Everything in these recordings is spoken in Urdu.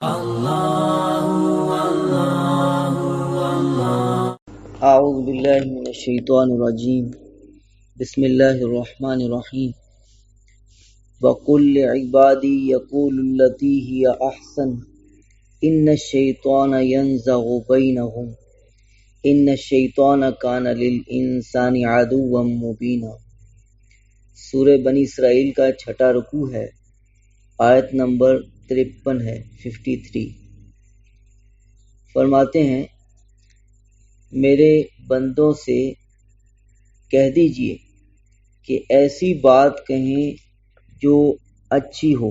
اعوذ باللہ من الشیطان الرجیم بسم اللہ الرحمن الرحیم وقل لعبادی یقولوا التی ہی احسن ان الشیطان ینزغ بینہم ان الشیطان کان للانسان عدوا مبینا۔ سورہ بنی اسرائیل کا چھٹا رکوع ہے، آیت نمبر 53 ہے 53۔ فرماتے ہیں میرے بندوں سے کہہ دیجئے کہ ایسی بات کہیں جو اچھی ہو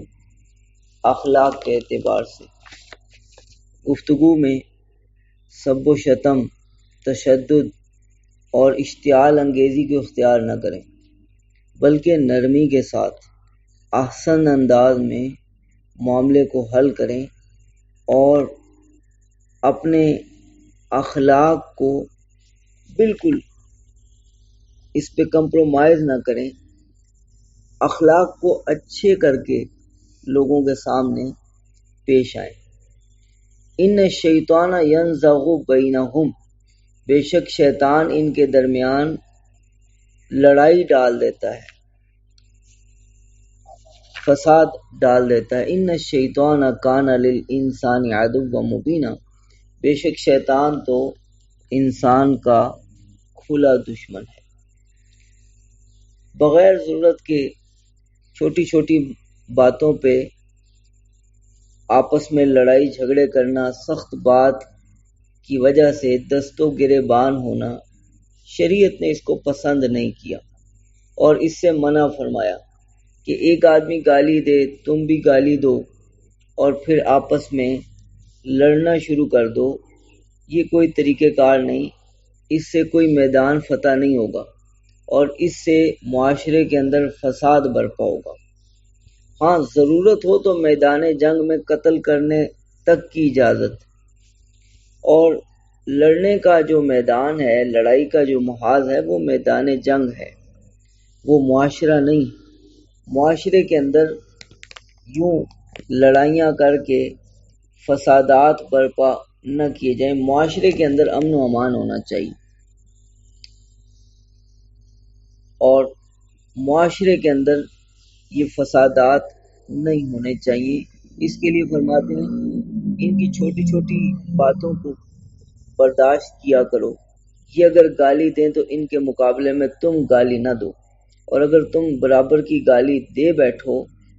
اخلاق کے اعتبار سے۔ گفتگو میں سب و شتم، تشدد اور اشتعال انگیزی کو اختیار نہ کریں، بلکہ نرمی کے ساتھ احسن انداز میں معاملے کو حل کریں اور اپنے اخلاق کو بالکل اس پہ کمپرومائز نہ کریں، اخلاق کو اچھے کر کے لوگوں کے سامنے پیش آئیں۔ ان الشیطان ینزغ بینہم، بے شک شیطان ان کے درمیان لڑائی ڈال دیتا ہے، فساد ڈال دیتا ہے۔ ان الشیطان کان للانسان عدوا مبینا، بے شک شیطان تو انسان کا کھلا دشمن ہے۔ بغیر ضرورت کے چھوٹی چھوٹی باتوں پہ آپس میں لڑائی جھگڑے کرنا، سخت بات کی وجہ سے دست و گریبان ہونا، شریعت نے اس کو پسند نہیں کیا اور اس سے منع فرمایا کہ ایک آدمی گالی دے، تم بھی گالی دو اور پھر آپس میں لڑنا شروع کر دو، یہ کوئی طریقہ کار نہیں، اس سے کوئی میدان فتح نہیں ہوگا اور اس سے معاشرے کے اندر فساد برپا ہوگا۔ ہاں ضرورت ہو تو میدان جنگ میں قتل کرنے تک کی اجازت، اور لڑنے کا جو میدان ہے، لڑائی کا جو محاذ ہے، وہ میدان جنگ ہے، وہ معاشرہ نہیں۔ معاشرے کے اندر یوں لڑائیاں کر کے فسادات برپا نہ کیے جائیں، معاشرے کے اندر امن و امان ہونا چاہیے اور معاشرے کے اندر یہ فسادات نہیں ہونے چاہیے۔ اس کے لیے فرماتے ہیں ان کی چھوٹی چھوٹی باتوں کو برداشت کیا کرو، یہ اگر گالی دیں تو ان کے مقابلے میں تم گالی نہ دو، اور اگر تم برابر کی گالی دے بیٹھو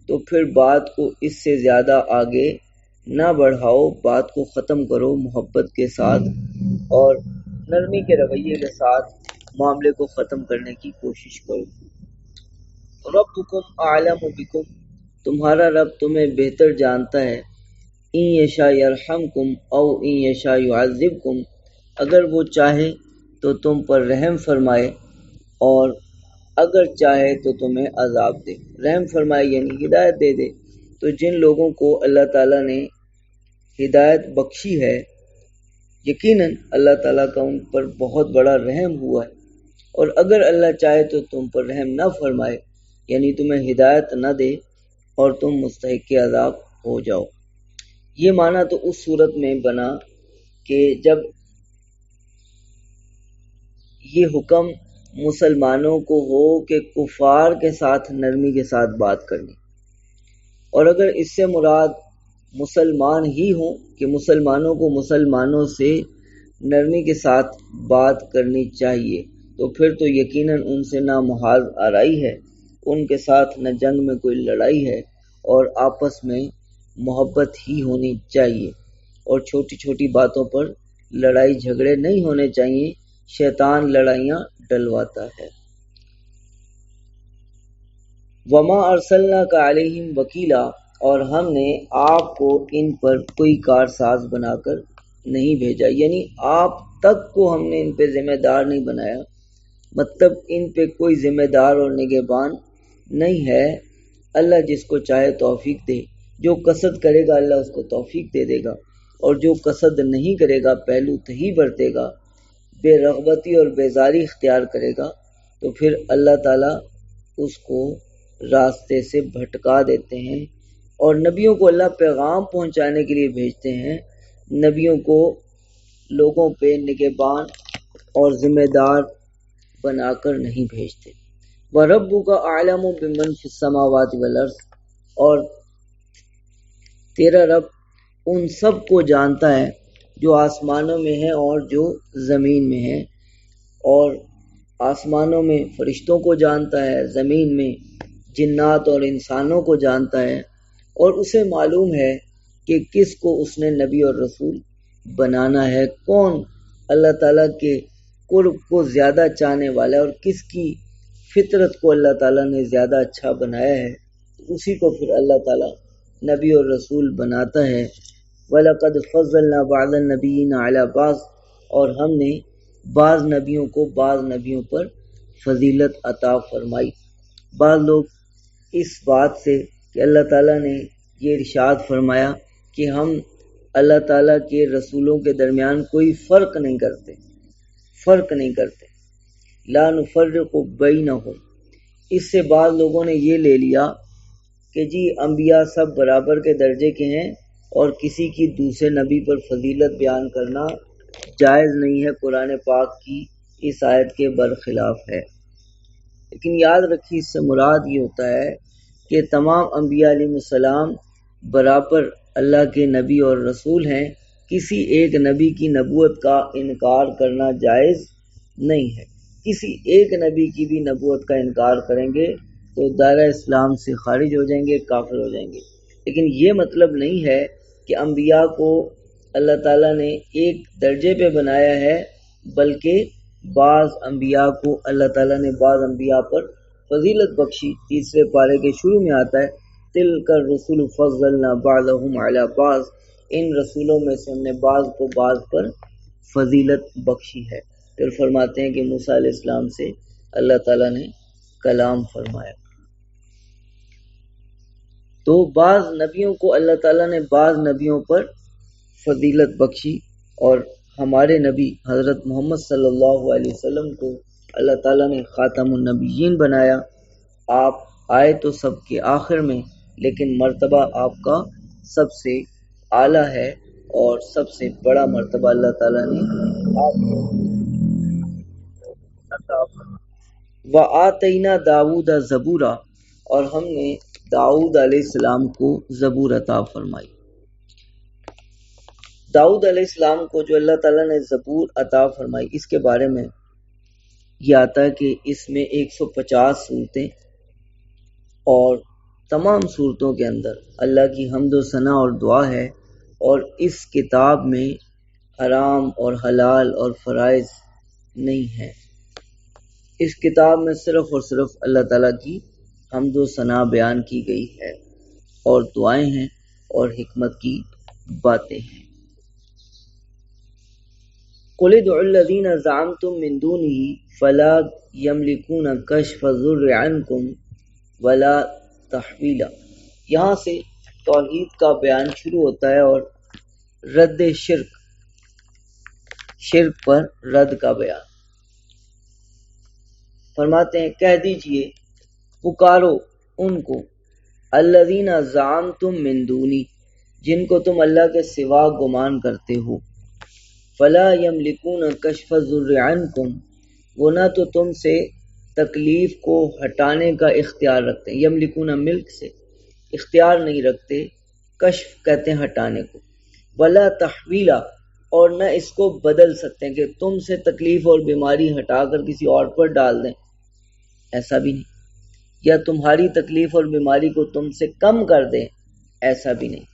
تو پھر بات کو اس سے زیادہ آگے نہ بڑھاؤ، بات کو ختم کرو محبت کے ساتھ اور نرمی کے رویے کے ساتھ معاملے کو ختم کرنے کی کوشش کرو۔ ربکم اعلم بکم، تمہارا رب تمہیں بہتر جانتا ہے۔ ان یشاء یرحمکم او ان یشاء یعذبکم، اگر وہ چاہے تو تم پر رحم فرمائے اور اگر چاہے تو تمہیں عذاب دے۔ رحم فرمائے یعنی ہدایت دے دے۔ تو جن لوگوں کو اللہ تعالیٰ نے ہدایت بخشی ہے، یقیناً اللہ تعالیٰ کا ان پر بہت بڑا رحم ہوا ہے، اور اگر اللہ چاہے تو تم پر رحم نہ فرمائے یعنی تمہیں ہدایت نہ دے اور تم مستحق عذاب ہو جاؤ۔ یہ معنی تو اس صورت میں بنا کہ جب یہ حکم مسلمانوں کو ہو کہ کفار کے ساتھ نرمی کے ساتھ بات کرنی، اور اگر اس سے مراد مسلمان ہی ہوں کہ مسلمانوں کو مسلمانوں سے نرمی کے ساتھ بات کرنی چاہیے، تو پھر تو یقیناً ان سے نہ محاذ آرائی ہے، ان کے ساتھ نہ جنگ میں کوئی لڑائی ہے، اور آپس میں محبت ہی ہونی چاہیے، اور چھوٹی چھوٹی باتوں پر لڑائی جھگڑے نہیں ہونے چاہیے، شیطان لڑائیاں ڈلواتا ہے۔ وما ارسلناک علیہم وکیلا، اور ہم نے آپ کو ان پر کوئی کارساز بنا کر نہیں بھیجا، یعنی آپ تک کو ہم نے ان پہ ذمہ دار نہیں بنایا، مطلب ان پہ کوئی ذمہ دار اور نگہبان نہیں ہے۔ اللہ جس کو چاہے توفیق دے، جو قصد کرے گا اللہ اس کو توفیق دے دے گا، اور جو قصد نہیں کرے گا، پہلو تہی برتے گا، بے رغبتی اور بیزاری اختیار کرے گا، تو پھر اللہ تعالیٰ اس کو راستے سے بھٹکا دیتے ہیں، اور نبیوں کو اللہ پیغام پہنچانے کے لیے بھیجتے ہیں، نبیوں کو لوگوں پہ نگہبان اور ذمہ دار بنا کر نہیں بھیجتے۔ وَرَبُّكَ أَعْلَمُ بِمَنْ فِي السَّمَاوَاتِ وَالْأَرْضِ، اور تیرا رب ان سب کو جانتا ہے جو آسمانوں میں ہیں اور جو زمین میں ہیں، اور آسمانوں میں فرشتوں کو جانتا ہے، زمین میں جنات اور انسانوں کو جانتا ہے، اور اسے معلوم ہے کہ کس کو اس نے نبی اور رسول بنانا ہے، کون اللہ تعالیٰ کے قرب کو زیادہ چاہنے والا ہے اور کس کی فطرت کو اللہ تعالیٰ نے زیادہ اچھا بنایا ہے، اسی کو پھر اللہ تعالیٰ نبی اور رسول بناتا ہے۔ وَلَقَدْ فَضَّلْنَا بَعْضَ النَّبِيِّينَ عَلَى بَعْضٍ، اور ہم نے بعض نبیوں کو بعض نبیوں پر فضیلت عطا فرمائی۔ بعض لوگ اس بات سے کہ اللہ تعالیٰ نے یہ ارشاد فرمایا کہ ہم اللہ تعالیٰ کے رسولوں کے درمیان کوئی فرق نہیں کرتے، لا نفرق بینہم، اس سے بعض لوگوں نے یہ لے لیا کہ جی انبیاء سب برابر کے درجے کے ہیں اور کسی کی دوسرے نبی پر فضیلت بیان کرنا جائز نہیں ہے، قرآن پاک کی اس آیت کے برخلاف ہے۔ لیکن یاد رکھیے اس سے مراد یہ ہوتا ہے کہ تمام انبیاء علیہ السلام برابر اللہ کے نبی اور رسول ہیں، کسی ایک نبی کی نبوت کا انکار کرنا جائز نہیں ہے۔ کسی ایک نبی کی بھی نبوت کا انکار کریں گے تو دائرہ اسلام سے خارج ہو جائیں گے، کافر ہو جائیں گے۔ لیکن یہ مطلب نہیں ہے کہ انبیاء کو اللہ تعالیٰ نے ایک درجے پہ بنایا ہے، بلکہ بعض انبیاء کو اللہ تعالیٰ نے بعض انبیاء پر فضیلت بخشی۔ تیسرے پارے کے شروع میں آتا ہے تِلْكَ الرُّسُلُ فَضَّلْنَا بَعْضَهُمْ عَلَى بَعْضٍ، ان رسولوں میں سے ہم نے بعض کو بعض پر فضیلت بخشی ہے۔ پھر فرماتے ہیں کہ موسیٰ علیہ السلام سے اللہ تعالیٰ نے کلام فرمایا۔ تو بعض نبیوں کو اللہ تعالیٰ نے بعض نبیوں پر فضیلت بخشی، اور ہمارے نبی حضرت محمد صلی اللہ علیہ وسلم کو اللہ تعالیٰ نے خاتم النبیین بنایا۔ آپ آئے تو سب کے آخر میں، لیکن مرتبہ آپ کا سب سے اعلیٰ ہے، اور سب سے بڑا مرتبہ اللہ تعالیٰ نے آپ کو عطا فرمایا۔ وَآتَيْنَا دَاوُودَ زَبُورًا، اور ہم نے داؤد علیہ السلام کو زبور عطا فرمائی۔ داؤد علیہ السلام کو جو اللہ تعالیٰ نے زبور عطا فرمائی، اس کے بارے میں یہ آتا ہے کہ اس میں 150 صورتیں، اور تمام صورتوں کے اندر اللہ کی حمد و ثنا اور دعا ہے، اور اس کتاب میں حرام اور حلال اور فرائض نہیں ہے۔ اس کتاب میں صرف اور صرف اللہ تعالیٰ کی حمد و ثنا بیان کی گئی ہے، اور دعائیں ہیں اور حکمت کی باتیں ہیں۔ قُلِ ادْعُوا الَّذِينَ زَعَمْتُم مِّن دُونِهِ فَلَا يَمْلِكُونَ كَشْفَ الضُّرِّ عَنكُمْ وَلَا تَحْوِيلًا، یہاں سے توحید کا بیان شروع ہوتا ہے اور رد شرک پر رد کا بیان۔ فرماتے ہیں کہہ دیجئے، پکارو ان کو، الذین زعمتم من دونی، جن کو تم اللہ کے سوا گمان کرتے ہو، فلا یملکون کشف الضر عنکم، وہ نہ تو تم سے تکلیف کو ہٹانے کا اختیار رکھتے ہیں، یملکون ملک سے اختیار نہیں رکھتے، کشف کہتے ہیں ہٹانے کو، ولا تحویلا، اور نہ اس کو بدل سکتے ہیں کہ تم سے تکلیف اور بیماری ہٹا کر کسی اور پر ڈال دیں، ایسا بھی نہیں، یا تمہاری تکلیف اور بیماری کو تم سے کم کر دیں، ایسا بھی نہیں۔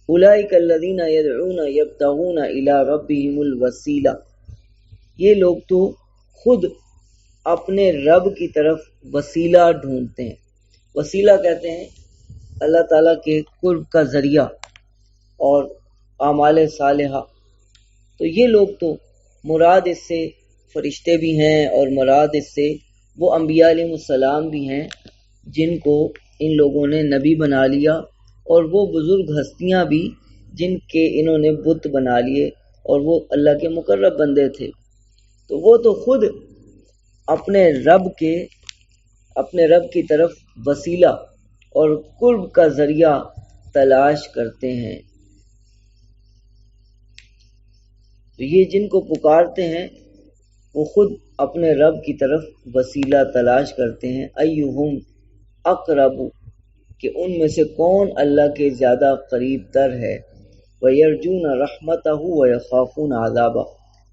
اولئک الذین یدعون یبتغون الی ربہم الوسیلہ، یہ لوگ تو خود اپنے رب کی طرف وسیلہ ڈھونڈتے ہیں۔ وسیلہ کہتے ہیں اللہ تعالیٰ کے قرب کا ذریعہ اور اعمال صالحہ، تو یہ لوگ تو مراد اس سے فرشتے بھی ہیں، اور مراد اس سے وہ انبیاء علیہ السلام بھی ہیں جن کو ان لوگوں نے نبی بنا لیا، اور وہ بزرگ ہستیاں بھی جن کے انہوں نے بت بنا لیے اور وہ اللہ کے مقرب بندے تھے، تو وہ تو خود اپنے رب کی طرف وسیلہ اور قرب کا ذریعہ تلاش کرتے ہیں۔ تو یہ جن کو پکارتے ہیں وہ خود اپنے رب کی طرف وسیلہ تلاش کرتے ہیں۔ ایہم اقرب، کہ ان میں سے کون اللہ کے زیادہ قریب تر ہے۔ وَيَرْجُونَ رَحْمَتَهُ وَيَخَافُونَ عَذَابَهُ،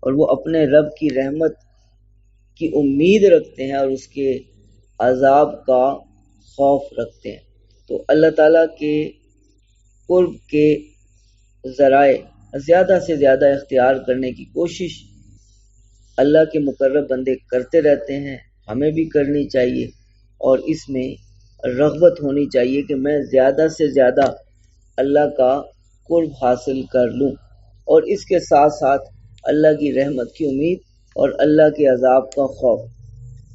اور وہ اپنے رب کی رحمت کی امید رکھتے ہیں اور اس کے عذاب کا خوف رکھتے ہیں۔ تو اللہ تعالیٰ کے قرب کے ذرائع زیادہ سے زیادہ اختیار کرنے کی کوشش اللہ کے مقرب بندے کرتے رہتے ہیں، ہمیں بھی کرنی چاہیے، اور اس میں رغبت ہونی چاہیے کہ میں زیادہ سے زیادہ اللہ کا قرب حاصل کر لوں، اور اس کے ساتھ ساتھ اللہ کی رحمت کی امید اور اللہ کے عذاب کا خوف۔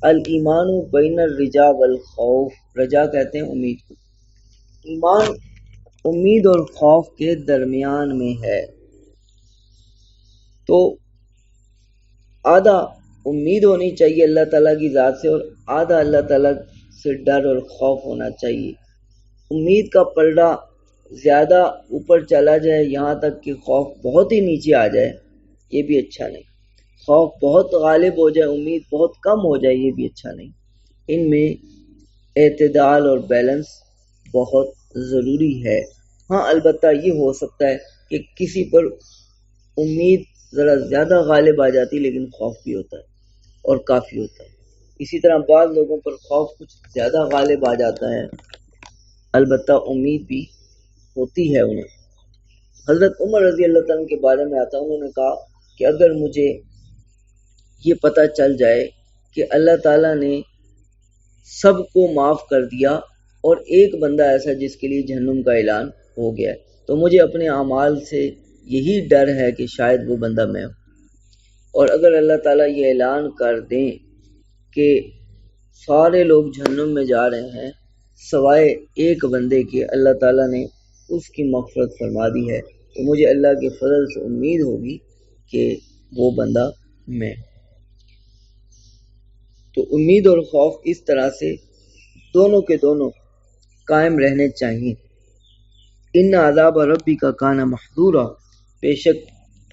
الایمان بین الرجا والخوف، رجا کہتے ہیں امید کو، ایمان امید اور خوف کے درمیان میں ہے۔ تو آدھا امید ہونی چاہیے اللہ تعالیٰ کی ذات سے، اور آدھا اللہ تعالیٰ سے ڈر اور خوف ہونا چاہیے۔ امید کا پلڑا زیادہ اوپر چلا جائے یہاں تک کہ خوف بہت ہی نیچے آ جائے، یہ بھی اچھا نہیں۔ خوف بہت غالب ہو جائے، امید بہت کم ہو جائے، یہ بھی اچھا نہیں۔ ان میں اعتدال اور بیلنس بہت ضروری ہے۔ ہاں البتہ یہ ہو سکتا ہے کہ کسی پر امید ذرا زیادہ غالب آ جاتی لیکن خوف بھی ہوتا ہے اور کافی ہوتا ہے۔ اسی طرح بعض لوگوں پر خوف کچھ زیادہ غالب آ جاتا ہے، البتہ امید بھی ہوتی ہے انہیں۔ حضرت عمر رضی اللہ تعالیٰ کے بارے میں آتا ہے، انہوں نے کہا کہ اگر مجھے یہ پتہ چل جائے کہ اللہ تعالیٰ نے سب کو معاف کر دیا اور ایک بندہ ایسا جس کے لیے جہنم کا اعلان ہو گیا ہے، تو مجھے اپنے اعمال سے یہی ڈر ہے کہ شاید وہ بندہ میں ہوں۔ اور اگر اللہ تعالیٰ یہ اعلان کر دیں کہ سارے لوگ جہنم میں جا رہے ہیں سوائے ایک بندے کے، اللہ تعالیٰ نے اس کی مغفرت فرما دی ہے، تو مجھے اللہ کے فضل سے امید ہوگی کہ وہ بندہ میں۔ تو امید اور خوف اس طرح سے دونوں کے دونوں قائم رہنے چاہیے۔ ان عذاب ربک کان محذورا، بے شک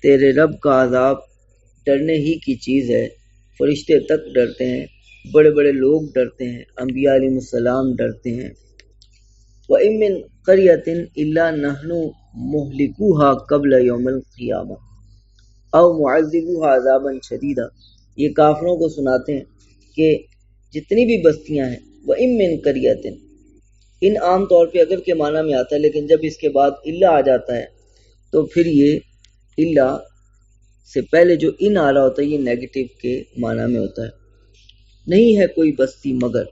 تیرے رب کا عذاب ڈرنے ہی کی چیز ہے۔ فرشتے تک ڈرتے ہیں، بڑے بڑے لوگ ڈرتے ہیں، انبیاء علیہ السلام ڈرتے ہیں۔ وَإِن مِّن قَرْيَةٍ إِلَّا نَحْنُ مُهْلِكُوهَا قَبْلَ يَوْمِ الْقِيَامَةِ أَوْ مُعَذِّبُوهَا عَذَابًا شَدِيدًا، یہ کافروں کو سناتے ہیں کہ جتنی بھی بستیاں ہیں، وَإِن مِّن قَرْيَةٍ، ان عام طور پہ اگر کے معنی میں آتا ہے، لیکن جب اس کے بعد الا آ جاتا ہے تو پھر یہ الا سے پہلے جو ان آ رہا ہوتا ہے یہ نیگیٹو کے معنی میں ہوتا ہے، نہیں ہے کوئی بستی مگر،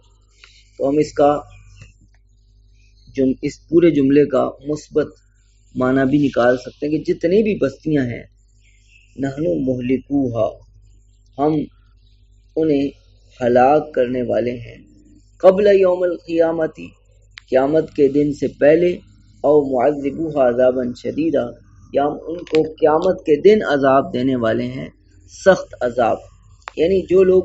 تو ہم اس پورے جملے کا مثبت معنی بھی نکال سکتے ہیں کہ جتنی بھی بستیاں ہیں، نحنو مہلکوہا، ہم انہیں ہلاک کرنے والے ہیں، قبل یوم القیامتی، قیامت کے دن سے پہلے، او معذبوہا عذابا شدیدا، یا ہم ان کو قیامت کے دن عذاب دینے والے ہیں، سخت عذاب۔ یعنی جو لوگ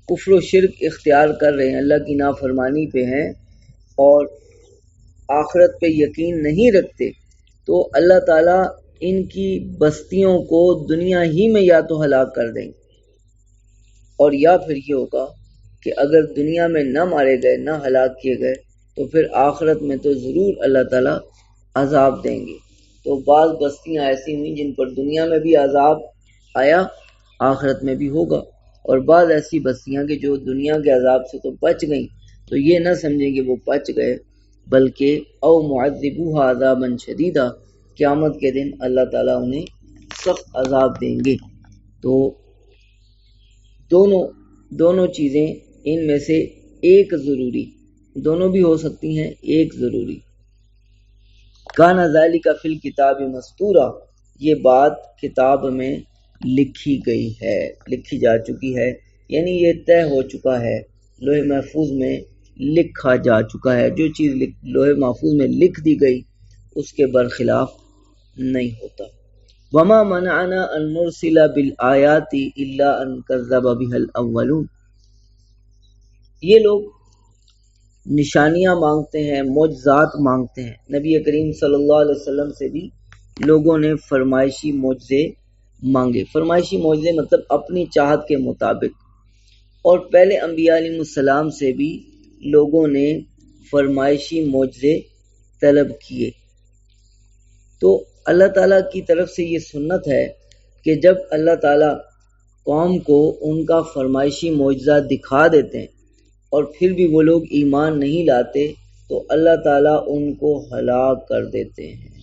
کفر و شرک اختیار کر رہے ہیں، اللہ کی نافرمانی پہ ہیں اور آخرت پہ یقین نہیں رکھتے، تو اللہ تعالیٰ ان کی بستیوں کو دنیا ہی میں یا تو ہلاک کر دیں گے، اور یا پھر یہ ہوگا کہ اگر دنیا میں نہ مارے گئے، نہ ہلاک کیے گئے، تو پھر آخرت میں تو ضرور اللہ تعالیٰ عذاب دیں گے۔ تو بعض بستیاں ایسی ہوئیں جن پر دنیا میں بھی عذاب آیا، آخرت میں بھی ہوگا، اور بعض ایسی بستیاں کہ جو دنیا کے عذاب سے تو بچ گئیں، تو یہ نہ سمجھیں کہ وہ بچ گئے، بلکہ او معذبوہا عذابا شدیدا، قیامت کے دن اللہ تعالیٰ انہیں سخت عذاب دیں گے۔ تو دونوں چیزیں، ان میں سے ایک ضروری، دونوں بھی ہو سکتی ہیں، ایک ضروری۔ کانا ذالک فی الکتاب مستورا، یہ بات کتاب میں لکھی گئی ہے، لکھی جا چکی ہے، یعنی یہ طے ہو چکا ہے، لوح محفوظ میں لکھا جا چکا ہے۔ جو چیز لوح محفوظ میں لکھ دی گئی اس کے برخلاف نہیں ہوتا۔ وما منعنا ان نرسل بالآیات الا ان کذب بها الاولون، یہ لوگ نشانیاں مانگتے ہیں، معجزات مانگتے ہیں۔ نبی کریم صلی اللہ علیہ وسلم سے بھی لوگوں نے فرمائشی معجزے مانگے۔ فرمائشی معجزے مطلب اپنی چاہت کے مطابق، اور پہلے انبیاء علیہ السلام سے بھی لوگوں نے فرمائشی معجزے طلب کیے۔ تو اللہ تعالیٰ کی طرف سے یہ سنت ہے کہ جب اللہ تعالیٰ قوم کو ان کا فرمائشی معجزہ دکھا دیتے ہیں اور پھر بھی وہ لوگ ایمان نہیں لاتے تو اللہ تعالیٰ ان کو ہلاک کر دیتے ہیں،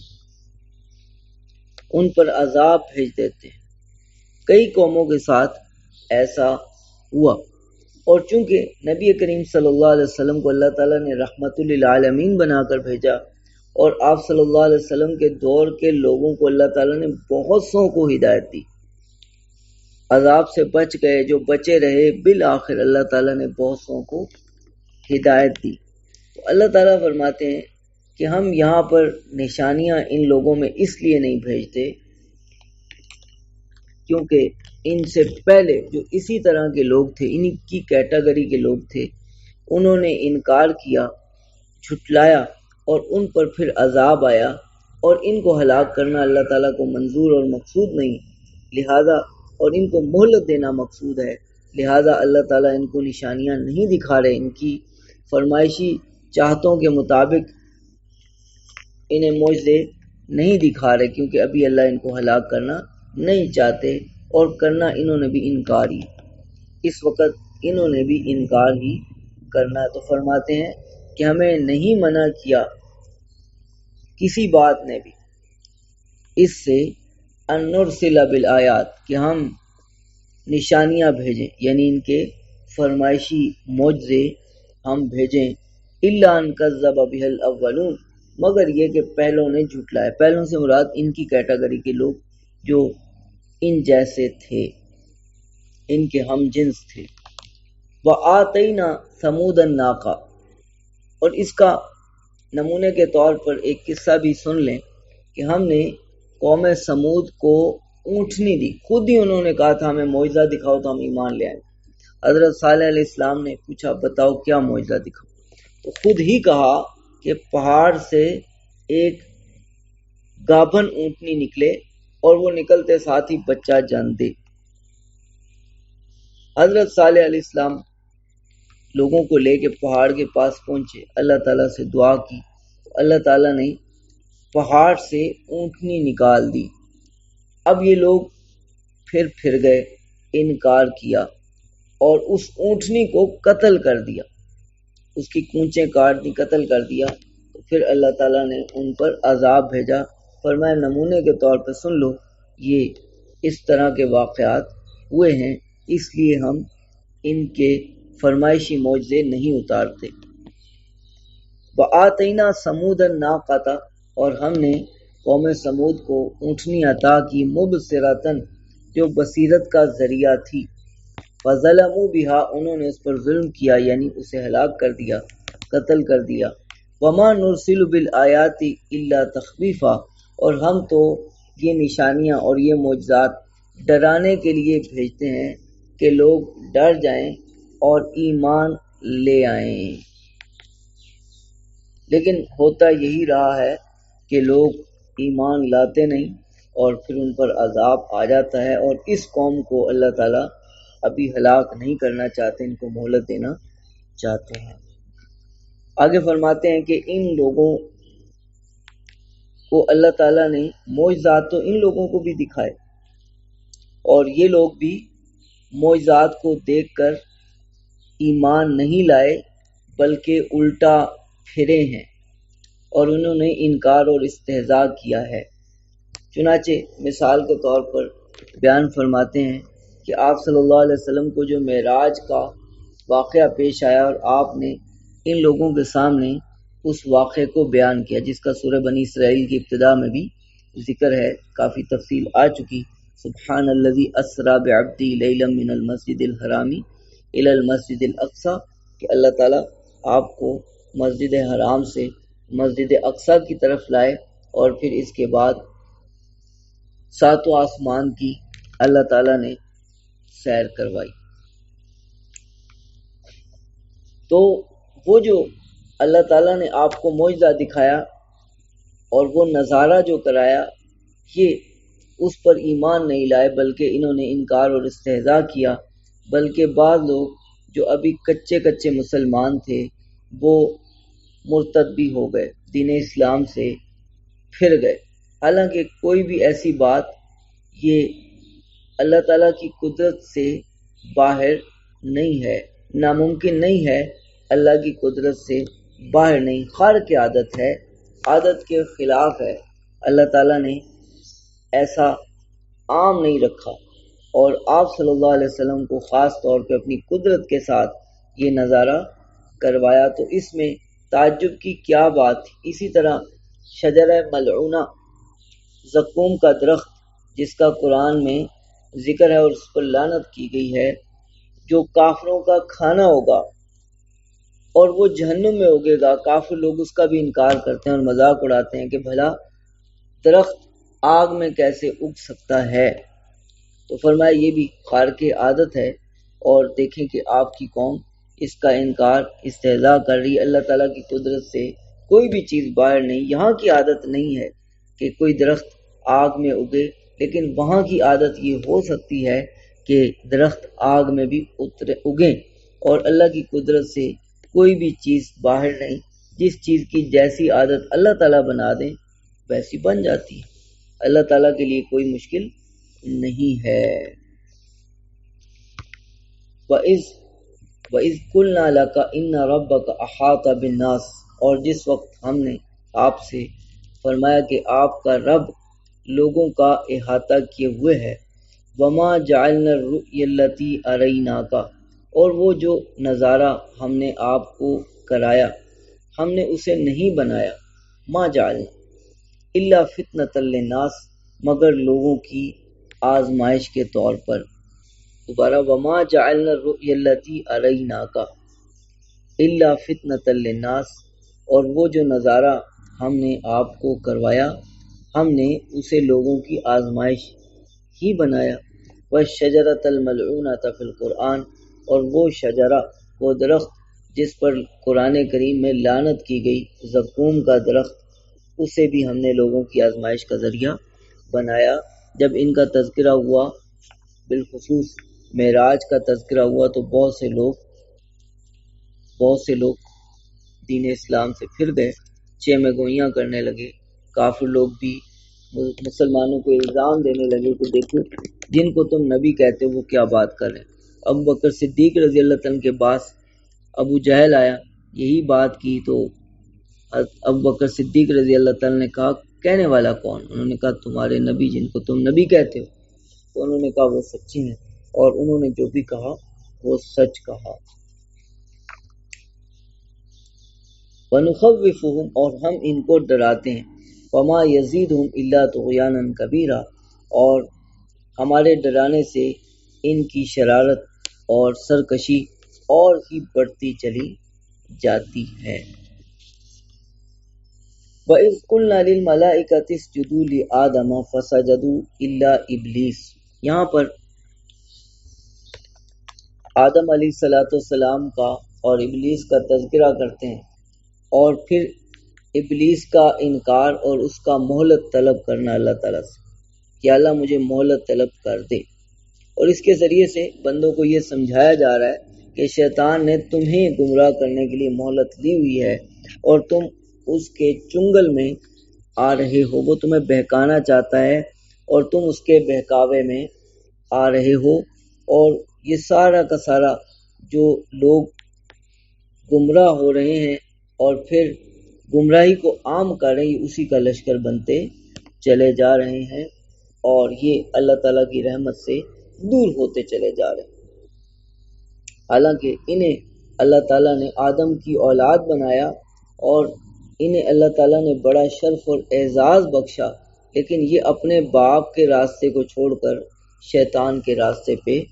ان پر عذاب بھیج دیتے ہیں۔ کئی قوموں کے ساتھ ایسا ہوا، اور چونکہ نبی کریم صلی اللہ علیہ وسلم کو اللہ تعالیٰ نے رحمت للعالمین بنا کر بھیجا، اور آپ صلی اللہ علیہ وسلم کے دور کے لوگوں کو اللہ تعالیٰ نے بہت سو کو ہدایت دی، عذاب سے بچ گئے، جو بچے رہے بالآخر اللہ تعالیٰ نے بہت سو کو ہدایت دی۔ تو اللہ تعالیٰ فرماتے ہیں کہ ہم یہاں پر نشانیاں ان لوگوں میں اس لیے نہیں بھیجتے کیونکہ ان سے پہلے جو اسی طرح کے لوگ تھے، انہی کی کیٹیگری کے لوگ تھے، انہوں نے انکار کیا، جھٹلایا، اور ان پر پھر عذاب آیا، اور ان کو ہلاک کرنا اللہ تعالیٰ کو منظور اور مقصود نہیں، لہذا اور ان کو مہلت دینا مقصود ہے، لہذا اللہ تعالیٰ ان کو نشانیاں نہیں دکھا رہے، ان کی فرمائشی چاہتوں کے مطابق انہیں معجزے نہیں دکھا رہے، کیونکہ ابھی اللہ ان کو ہلاک کرنا نہیں چاہتے، اور کرنا انہوں نے بھی انکار ہی، اس وقت انہوں نے بھی انکار ہی کرنا ہے۔ تو فرماتے ہیں کہ ہمیں نہیں منع کیا کسی بات نے بھی اس سے ان نرسل بالآیات، کہ ہم نشانیاں بھیجیں، یعنی ان کے فرمائشی معجزے ہم بھیجیں، الا ان کذب بہ الاولون، مگر یہ کہ پہلوں نے جھٹلایا۔ پہلوں سے مراد ان کی کیٹیگری کے لوگ جو ان جیسے تھے، ان کے ہم جنس تھے۔ وَآتَيْنَا ثَمُودَ النَّاقَةَ، اور اس کا نمونے کے طور پر ایک قصہ بھی سن لیں کہ ہم نے قوم سمود کو اونٹنی دی، خود ہی انہوں نے کہا تھا ہمیں معجزہ دکھاؤ تو ہم ایمان لے آئیں۔ حضرت صالح علیہ السلام نے پوچھا بتاؤ کیا معجزہ دکھاؤ، تو خود ہی کہا کہ پہاڑ سے ایک گابھن اونٹنی نکلے اور وہ نکلتے ساتھ ہی بچہ جن دے۔ حضرت صالح علیہ السلام لوگوں کو لے کے پہاڑ کے پاس پہنچے، اللہ تعالیٰ سے دعا کی، اللہ تعالیٰ نے پہاڑ سے اونٹنی نکال دی۔ اب یہ لوگ پھر گئے، انکار کیا اور اس اونٹنی کو قتل کر دیا، اس کی کونچیں کاٹ دی، قتل کر دیا۔ تو پھر اللہ تعالیٰ نے ان پر عذاب بھیجا، فرمایا نمونے کے طور پہ سن لو، یہ اس طرح کے واقعات ہوئے ہیں، اس لیے ہم ان کے فرمائشی معجزے نہیں اتارتے۔ وَآتَيْنَا ثَمُودَ النَّاقَةَ، اور ہم نے قوم سمود کو اونٹنی عطا کی، مبصرۃً، جو بصیرت کا ذریعہ تھی، فَظَلَمُوا بِهَا، انہوں نے اس پر ظلم کیا، یعنی اسے ہلاک کر دیا، قتل کر دیا۔ وَمَا نُرْسِلُ بِالْآيَاتِ إِلَّا تَخْوِيفًا، اور ہم تو یہ نشانیاں اور یہ معجزات ڈرانے کے لیے بھیجتے ہیں کہ لوگ ڈر جائیں اور ایمان لے آئیں، لیکن ہوتا یہی رہا ہے کہ لوگ ایمان لاتے نہیں اور پھر ان پر عذاب آ جاتا ہے، اور اس قوم کو اللہ تعالیٰ ابھی ہلاک نہیں کرنا چاہتے، ان کو مہلت دینا چاہتے ہیں۔ آگے فرماتے ہیں کہ ان لوگوں کو اللہ تعالیٰ نے معجزات تو ان لوگوں کو بھی دکھائے، اور یہ لوگ بھی معجزات کو دیکھ کر ایمان نہیں لائے بلکہ الٹا پھرے ہیں، اور انہوں نے انکار اور استہزاء کیا ہے۔ چنانچہ مثال کے طور پر بیان فرماتے ہیں کہ آپ صلی اللہ علیہ وسلم کو جو معراج کا واقعہ پیش آیا اور آپ نے ان لوگوں کے سامنے اس واقعے کو بیان کیا، جس کا سورہ بنی اسرائیل کی ابتدا میں بھی ذکر ہے، کافی تفصیل آ چکی۔ سبحان الذی اسری بعبدہ لیلا من المسجد الحرام الی المسجد الاقصی، کہ اللہ تعالیٰ آپ کو مسجد حرام سے مسجد اقصی کی طرف لائے، اور پھر اس کے بعد ساتوں آسمان کی اللہ تعالیٰ نے سیر کروائی۔ تو وہ جو اللہ تعالیٰ نے آپ کو معجزہ دکھایا اور وہ نظارہ جو کرایا، یہ اس پر ایمان نہیں لائے بلکہ انہوں نے انکار اور استہزاء کیا، بلکہ بعض لوگ جو ابھی کچے کچے مسلمان تھے وہ مرتد بھی ہو گئے، دین اسلام سے پھر گئے۔ حالانکہ کوئی بھی ایسی بات یہ اللہ تعالیٰ کی قدرت سے باہر نہیں ہے، ناممکن نہیں ہے، اللہ کی قدرت سے باہر نہیں، خارق عادت ہے، عادت کے خلاف ہے۔ اللہ تعالیٰ نے ایسا عام نہیں رکھا، اور آپ صلی اللہ علیہ وسلم کو خاص طور پہ اپنی قدرت کے ساتھ یہ نظارہ کروایا، تو اس میں تعجب کی کیا بات تھی۔ اسی طرح شجرہ ملعونہ، زقوم کا درخت جس کا قرآن میں ذکر ہے اور اس پر لعنت کی گئی ہے، جو کافروں کا کھانا ہوگا اور وہ جہنم میں اگے گا، کافر لوگ اس کا بھی انکار کرتے ہیں اور مذاق اڑاتے ہیں کہ بھلا درخت آگ میں کیسے اگ سکتا ہے۔ تو فرمایا یہ بھی خارق عادت ہے، اور دیکھیں کہ آپ کی قوم اس کا انکار استہزاء کر رہی ہے۔ اللہ تعالیٰ کی قدرت سے کوئی بھی چیز باہر نہیں، یہاں کی عادت نہیں ہے کہ کوئی درخت آگ میں اگے، لیکن وہاں کی عادت یہ ہو سکتی ہے کہ درخت آگ میں بھی اگیں، اور اللہ کی قدرت سے کوئی بھی چیز باہر نہیں، جس چیز کی جیسی عادت اللہ تعالیٰ بنا دیں ویسی بن جاتی ہے۔ اللہ تعالیٰ کے لیے کوئی مشکل نہیں ہے۔ وَإِذْ قُلْنَا لَكَ إِنَّ رَبَّكَ أَحَاطَ بِالنَّاسِ، اور جس وقت ہم نے آپ سے فرمایا کہ آپ کا رب لوگوں کا احاطہ کیے ہوئے ہے۔ وَمَا جَعَلْنَا الرُّؤْيَا الَّتِي أَرَيْنَاكَ، اور وہ جو نظارہ ہم نے آپ کو کرایا ہم نے اسے نہیں بنایا، ما جعلنا الا فتنة للناس، مگر لوگوں کی آزمائش کے طور پر۔ دوبارہ وما جعلنا الرؤيا التي أريناك الا فتنة للناس، اور وہ جو نظارہ ہم نے آپ کو کروایا ہم نے اسے لوگوں کی آزمائش ہی بنایا۔ والشجرة الملعونة فی القرآن، اور وہ شجرہ، وہ درخت جس پر قرآن کریم میں لعنت کی گئی، زقوم کا درخت، اسے بھی ہم نے لوگوں کی آزمائش کا ذریعہ بنایا۔ جب ان کا تذکرہ ہوا، بالخصوص معراج کا تذکرہ ہوا، تو بہت سے لوگ دین اسلام سے پھر گئے، چیمے گوئیاں کرنے لگے، کافر لوگ بھی مسلمانوں کو الزام دینے لگے کہ دیکھو جن کو تم نبی کہتے ہو وہ کیا بات کر رہے ہیں۔ ابو بکر صدیق رضی اللہ عنہ کے پاس ابو جہل آیا، یہی بات کی، تو ابو بکر صدیق رضی اللہ عنہ نے کہا کہنے والا کون؟ انہوں نے کہا تمہارے نبی جن کو تم نبی کہتے ہو۔ تو انہوں نے کہا وہ سچی ہیں، اور انہوں نے جو بھی کہا وہ سچ کہا۔ وَنُخَوِّفُهُمْ، اور ہم ان کو ڈراتے ہیں، وَمَا يَزِيدُهُمْ إِلَّا طُغْيَانًا كَبِيرًا، اور ہمارے ڈرانے سے ان کی شرارت اور سرکشی اور ہی بڑھتی چلی جاتی ہے۔ وَإِذْ قُلْنَا لِلْمَلَائِكَةِ اسْجُدُوا لِآدَمَ فَسَجَدُوا إِلَّا إِبْلِيسَ، یہاں پر آدم علیہ السلام کا اور ابلیس کا تذکرہ کرتے ہیں، اور پھر ابلیس کا انکار اور اس کا مہلت طلب کرنا اللہ تعالیٰ سے کہ اللہ مجھے مہلت طلب کر دے، اور اس کے ذریعے سے بندوں کو یہ سمجھایا جا رہا ہے کہ شیطان نے تمہیں گمراہ کرنے کے لیے مہلت لی ہوئی ہے، اور تم اس کے چنگل میں آ رہے ہو، وہ تمہیں بہکانا چاہتا ہے اور تم اس کے بہکاوے میں آ رہے ہو، اور یہ سارا کا سارا جو لوگ گمراہ ہو رہے ہیں اور پھر گمراہی کو عام کر رہے ہیں، اسی کا لشکر بنتے چلے جا رہے ہیں، اور یہ اللہ تعالیٰ کی رحمت سے دور ہوتے چلے جا رہے ہیں۔ حالانکہ انہیں اللہ تعالیٰ نے آدم کی اولاد بنایا اور انہیں اللہ تعالیٰ نے بڑا شرف اور اعزاز بخشا، لیکن یہ اپنے باپ کے راستے کو چھوڑ کر شیطان کے راستے پہ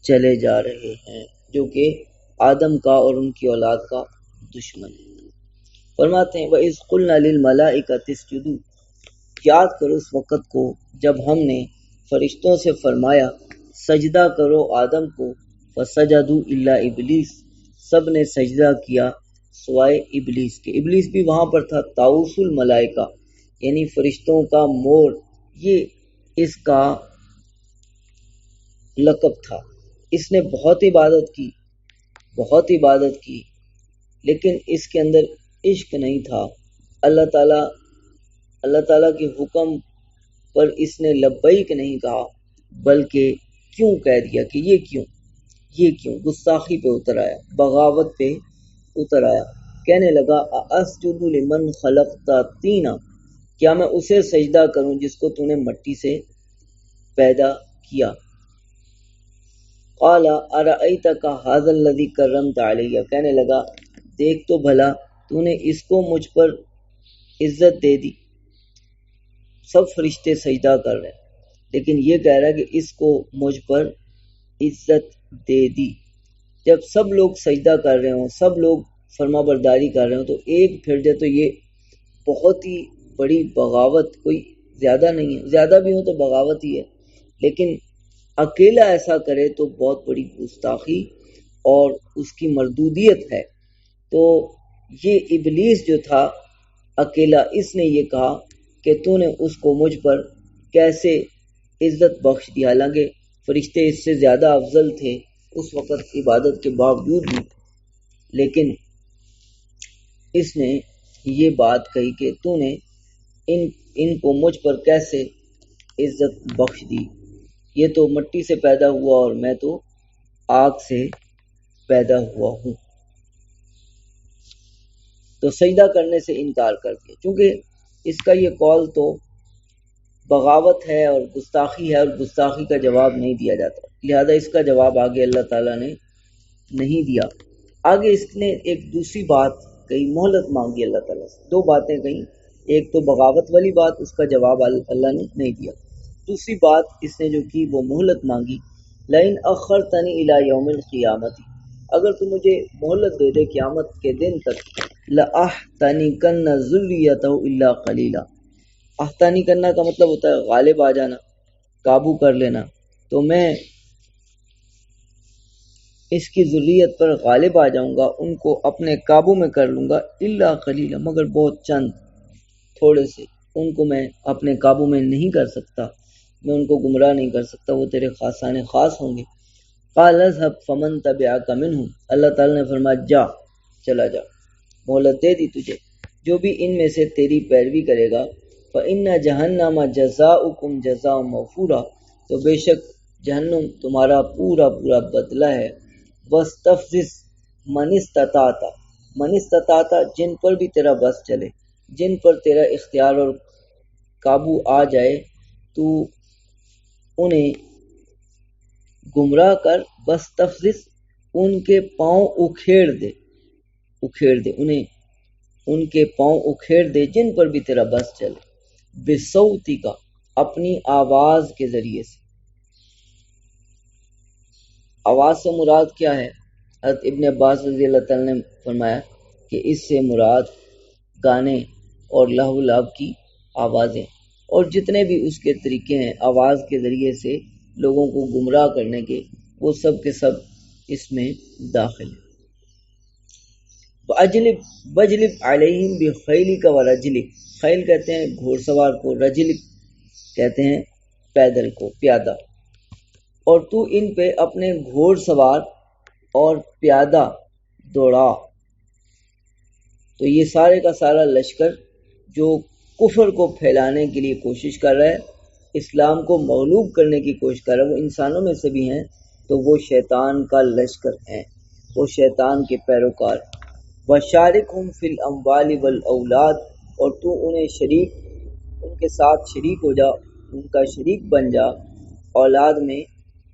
چلے جا رہے ہیں، جو کہ آدم کا اور ان کی اولاد کا دشمن ہے۔ فرماتے ہیں وَإِذْ قُلْنَا لِلْمَلَائِكَةِ اسْجُدُوا، یاد کرو اس وقت کو جب ہم نے فرشتوں سے فرمایا سجدہ کرو آدم کو، فَسَجَدُوا إِلَّا إِبْلِيسَ، سب نے سجدہ کیا سوائے ابلیس کے۔ ابلیس بھی وہاں پر تھا۔ طاؤس الملائکہ یعنی فرشتوں کا مور، یہ اس کا لقب تھا۔ اس نے بہت عبادت کی لیکن اس کے اندر عشق نہیں تھا۔ اللہ تعالیٰ کے حکم پر اس نے لبیک نہیں کہا، بلکہ کیوں کہہ دیا کہ یہ کیوں گستاخی پہ اتر آیا، بغاوت پہ اتر آیا۔ کہنے لگا اسجد لمن خلقت طینا، کیا میں اسے سجدہ کروں جس کو تو نے مٹی سے پیدا کیا۔ قال ارأیتک ھذا الذی کرمت علی، کہنے لگا دیکھ تو بھلا تو نے اس کو مجھ پر عزت دے دی۔ سب فرشتے سجدہ کر رہے ہیں لیکن یہ کہہ رہا ہے کہ اس کو مجھ پر عزت دے دی۔ جب سب لوگ سجدہ کر رہے ہوں، سب لوگ فرما برداری کر رہے ہوں، تو ایک پھر جائے تو یہ بہت ہی بڑی بغاوت، کوئی زیادہ نہیں ہے، زیادہ بھی ہو تو بغاوت ہی ہے، لیکن اکیلا ایسا کرے تو بہت بڑی گستاخی اور اس کی مردودیت ہے۔ تو یہ ابلیس جو تھا اکیلا، اس نے یہ کہا کہ تو نے اس کو مجھ پر کیسے عزت بخش دی، حالانکہ فرشتے اس سے زیادہ افضل تھے اس وقت عبادت کے باوجود بھی، لیکن اس نے یہ بات کہی کہ تو نے ان کو مجھ پر کیسے عزت بخش دی، یہ تو مٹی سے پیدا ہوا اور میں تو آگ سے پیدا ہوا ہوں۔ تو سجدہ کرنے سے انکار کر دیا، چونکہ اس کا یہ قول تو بغاوت ہے اور گستاخی ہے، اور گستاخی کا جواب نہیں دیا جاتا، لہذا اس کا جواب آگے اللہ تعالیٰ نے نہیں دیا۔ آگے اس نے ایک دوسری بات کہی، مہلت مانگی اللہ تعالیٰ سے، دو باتیں کہیں، ایک تو بغاوت والی بات، اس کا جواب اللہ نے نہیں دیا، دوسری بات اس نے جو کی وہ مہلت مانگی، لئن اخرتنی الی یوم القیامت، اگر تو مجھے مہلت دے دے قیامت کے دن تک، لأحتنکن ذریتہ الا قلیلا، احتانی کرنا کا مطلب ہوتا ہے غالب آ جانا، قابو کر لینا، تو میں اس کی ذریت پر غالب آ جاؤں گا، ان کو اپنے قابو میں کر لوں گا، الا قلیلا، مگر بہت چند، تھوڑے سے، ان کو میں اپنے قابو میں نہیں کر سکتا، میں ان کو گمراہ نہیں کر سکتا، وہ تیرے خاصان خاص ہوں گے۔ قال اذهب فمن تبعك منهم، اللہ تعالیٰ نے فرمایا چلا جا، مہلت دے دی تجھے، جو بھی ان میں سے تیری پیروی کرے گا، فإن جہنم جزاؤکم جزاء موفورا، تو بے شک جہنم تمہارا پورا بدلہ ہے، واستفزز من استطاعت، جن پر بھی تیرا بس چلے، جن پر تیرا اختیار اور قابو آ جائے، تو انہیں گمراہ کر، واستفزز، ان کے پاؤں اکھیڑ دے، انہیں ان کے پاؤں اکھیڑ دے جن پر بھی تیرا بس چلے، بصوتی کا، اپنی آواز کے ذریعے سے۔ آواز سے مراد کیا ہے؟ حضرت ابن عباس رضی اللہ تعالیٰ نے فرمایا کہ اس سے مراد گانے اور لہو و لعب کی آوازیں اور جتنے بھی اس کے طریقے ہیں آواز کے ذریعے سے لوگوں کو گمراہ کرنے کے، وہ سب کے سب اس میں داخل ہیں۔ بجلب علیہم بخیلک ورجلک، خیل کہتے ہیں گھوڑ سوار کو، رجلک کہتے ہیں پیدل کو، پیادہ، اور تو ان پہ اپنے گھوڑ سوار اور پیادہ دوڑا۔ تو یہ سارے کا سارا لشکر جو کفر کو پھیلانے کے لیے کوشش کر رہا ہے، اسلام کو مغلوب کرنے کی کوشش کر رہا ہے، وہ انسانوں میں سے بھی ہیں، تو وہ شیطان کا لشکر ہیں، وہ شیطان کے پیروکار۔ وَشَارِكْهُمْ فِي الْأَمْوَالِ وَالْأَوْلَادِ، اور تو ان کے ساتھ شریک ہو جا، ان کا شریک بن جا، اولاد میں،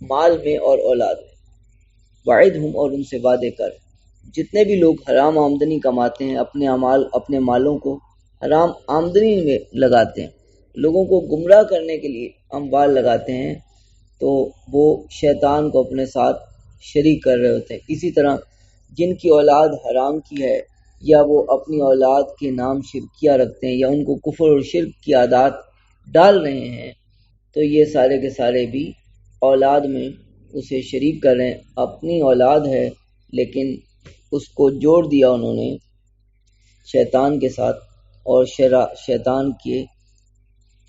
مال میں اور اولاد میں۔ وَعِدْهُمْ، اور ان سے وعدے کر، جتنے بھی لوگ حرام آمدنی کماتے ہیں، اپنے مالوں کو حرام آمدنی میں لگاتے ہیں، لوگوں کو گمراہ کرنے کے لیے اموال لگاتے ہیں، تو وہ شیطان کو اپنے ساتھ شریک کر رہے ہوتے ہیں۔ اسی طرح جن کی اولاد حرام کی ہے، یا وہ اپنی اولاد کے نام شرکیہ رکھتے ہیں، یا ان کو کفر اور شرک کی عادات ڈال رہے ہیں، تو یہ سارے کے سارے بھی اولاد میں اسے شریک کر رہے ہیں۔ اپنی اولاد ہے لیکن اس کو جوڑ دیا انہوں نے شیطان کے ساتھ اور شیطان کے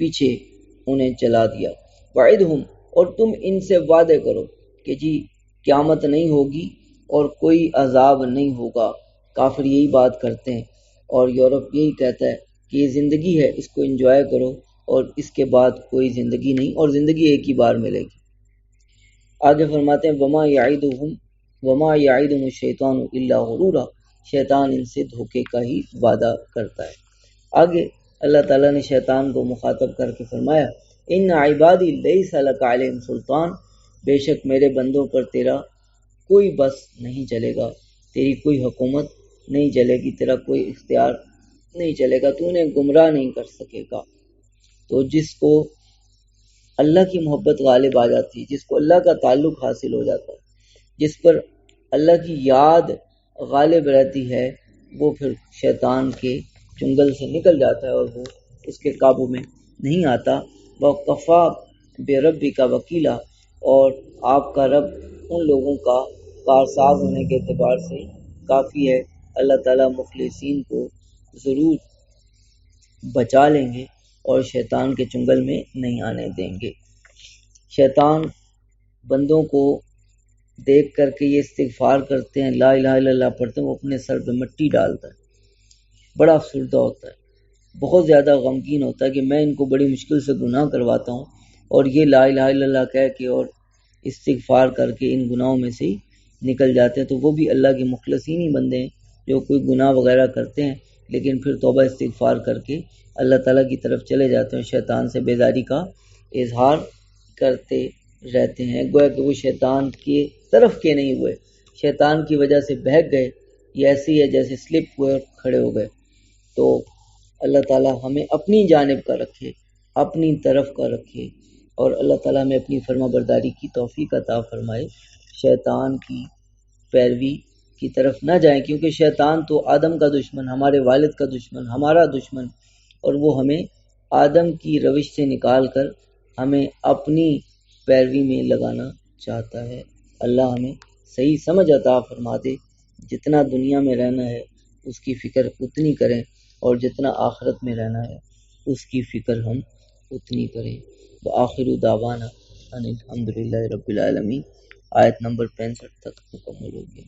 پیچھے انہیں چلا دیا۔ وعدہم، اور تم ان سے وعدے کرو کہ جی قیامت نہیں ہوگی اور کوئی عذاب نہیں ہوگا۔ کافر یہی بات کرتے ہیں اور یورپ یہی کہتا ہے کہ یہ زندگی ہے، اس کو انجوائے کرو اور اس کے بعد کوئی زندگی نہیں، اور زندگی ایک ہی بار ملے گی۔ آگے فرماتے ہیں وما یعدہم الشیطان الا غرورا، شیطان ان سے دھوکے کا ہی وعدہ کرتا ہے۔ آگے اللہ تعالیٰ نے شیطان کو مخاطب کر کے فرمایا ان عبادی لیس لک علیہم سلطان، بے شک میرے بندوں پر تیرا کوئی بس نہیں چلے گا، تیری کوئی حکومت نہیں چلے گی، تیرا کوئی اختیار نہیں چلے گا، تو انہیں گمراہ نہیں کر سکے گا۔ تو جس کو اللہ کی محبت غالب آ جاتی ہے، جس کو اللہ کا تعلق حاصل ہو جاتا ہے، جس پر اللہ کی یاد غالب رہتی ہے، وہ پھر شیطان کے چنگل سے نکل جاتا ہے اور وہ اس کے قابو میں نہیں آتا۔ وَقَفَا بِرَبِّكَ وَكِيلًا، اور آپ کا رب ان لوگوں کا کارساز ہونے کے اعتبار سے کافی ہے۔ اللہ تعالیٰ مخلصین کو ضرور بچا لیں گے اور شیطان کے چنگل میں نہیں آنے دیں گے۔ شیطان بندوں کو دیکھ کر کے یہ استغفار کرتے ہیں، لا الہ الا اللہ پڑھتے ہیں، وہ اپنے سر پہ مٹی ڈالتا ہے، بڑا افسردہ ہوتا ہے، بہت زیادہ غمگین ہوتا ہے کہ میں ان کو بڑی مشکل سے گناہ کرواتا ہوں اور یہ لا الہ الا اللہ کہہ کے اور استغفار کر کے ان گناہوں میں سے ہی نکل جاتے ہیں۔ تو وہ بھی اللہ کے مخلصین ہی بندے ہیں جو کوئی گناہ وغیرہ کرتے ہیں لیکن پھر توبہ استغفار کر کے اللہ تعالیٰ کی طرف چلے جاتے ہیں، شیطان سے بیزاری کا اظہار کرتے رہتے ہیں، گویا کہ وہ شیطان کی طرف کے نہیں ہوئے، شیطان کی وجہ سے بہک گئے، یہ ایسی ہے جیسے سلپ ہوئے اور کھڑے ہو گئے۔ تو اللہ تعالیٰ ہمیں اپنی جانب کا رکھے، اپنی طرف کا رکھے، اور اللہ تعالیٰ ہمیں اپنی فرما برداری کی توفیق عطا فرمائے، شیطان کی پیروی کی طرف نہ جائیں، کیونکہ شیطان تو آدم کا دشمن، ہمارے والد کا دشمن، ہمارا دشمن، اور وہ ہمیں آدم کی روش سے نکال کر ہمیں اپنی پیروی میں لگانا چاہتا ہے۔ اللہ ہمیں صحیح سمجھ عطا فرما دے، جتنا دنیا میں رہنا ہے اس کی فکر اتنی کریں اور جتنا آخرت میں رہنا ہے اس کی فکر ہم اتنی کریں۔ وآخر دعوانا ان الحمدللہ رب العالمین۔ آیت نمبر 65 تک مکمل ہو گئی۔